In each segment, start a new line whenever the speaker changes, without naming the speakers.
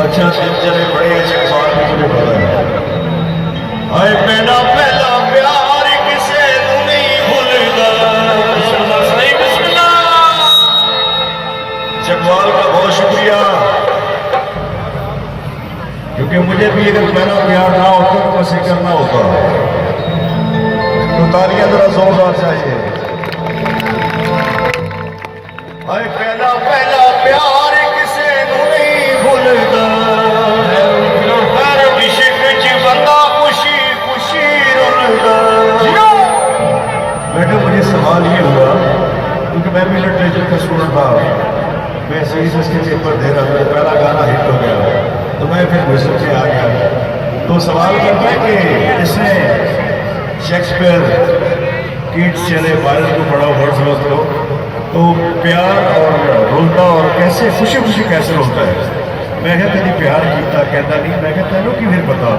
अच्छा दिनचर्या बड़े अच्छे सवाल की मुझे पता है। हाय पहला पहला प्यार किसे नहीं भूलता। चकवाल का बहुत शुक्रिया, क्योंकि मुझे भी अगर पहला प्यार ना होता तो बस करना होता। तो तालियां जरा जोरदार चाहिए। हाय पहला पहला प्यार किसे नहीं भूलता। इश्क च बंदा खुशी खुशी रुलदा। बेटा मुझे सवाल ये हुआ, क्योंकि मैं भी लिटरेचर का स्टूडेंट था, मैं सीएसएस के पेपर दे रहा था, पहला गाना हिट हो गया तो मैं फिर म्यूजिक से आ गया। तो सवाल करता है कि इसने शेक्सपियर कीट्स चले बारिश को पढ़ा वर्ड्स वर्थ लो, तो प्यार और रोलता और कैसे खुशी खुशी कैसे रोलता है। मैं कहता नहीं प्यार कीता कहता नहीं, मैं कहता है कि फिर पता।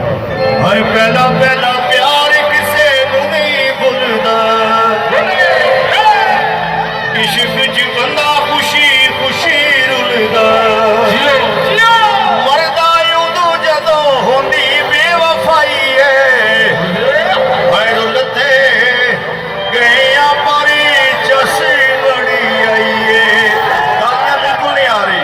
हाय पहला पहला प्यार किसे नहीं भूलता। इश्क च बंदा खुशी खुशी रुलदा। मरदा उदों जदों होंदी बेवफाई है। हाय रुलते गए बरी चस बड़ी आई है। गालियां बिल्कुल नहीं आ रही।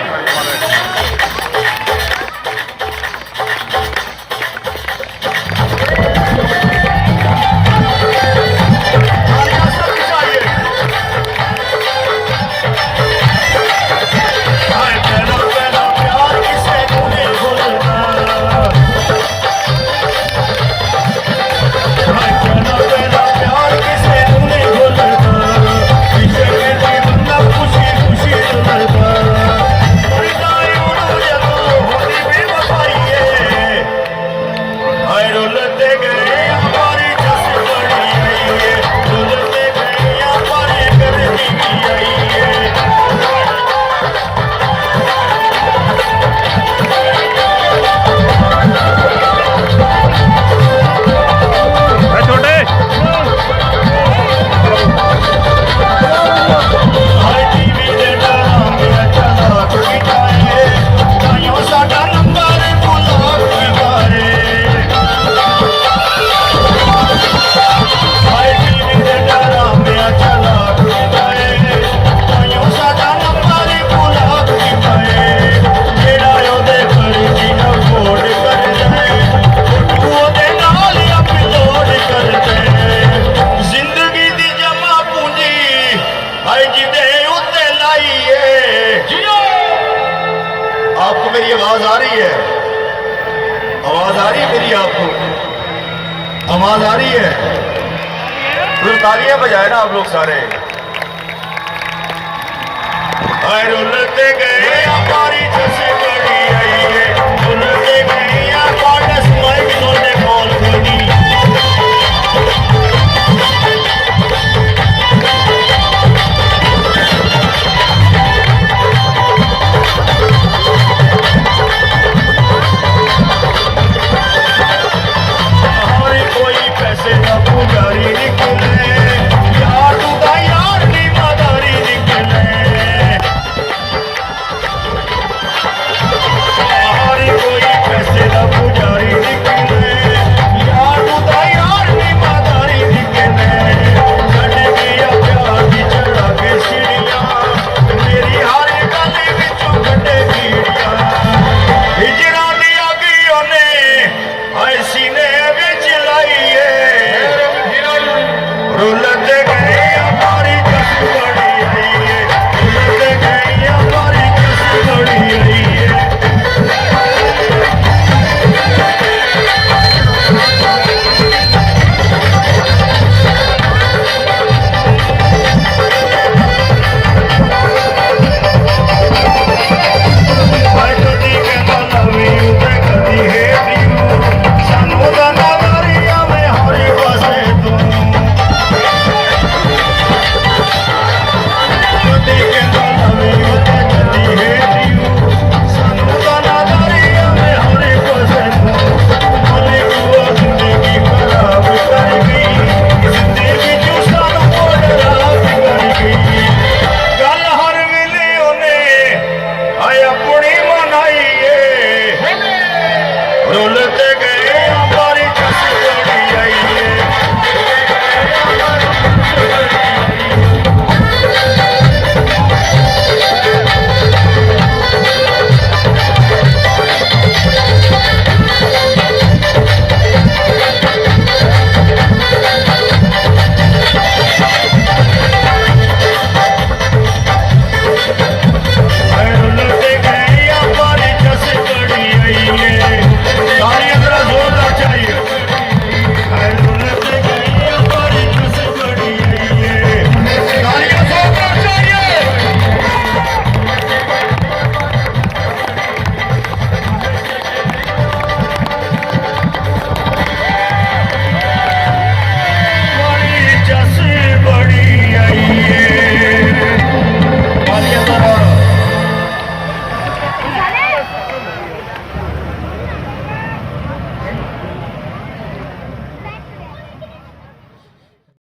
आपको मेरी आवाज आ रही है? आवाज आ रही है मेरी? आपको आवाज आ रही है? तो तालियां बजाए ना आप लोग सारे। रुलते गए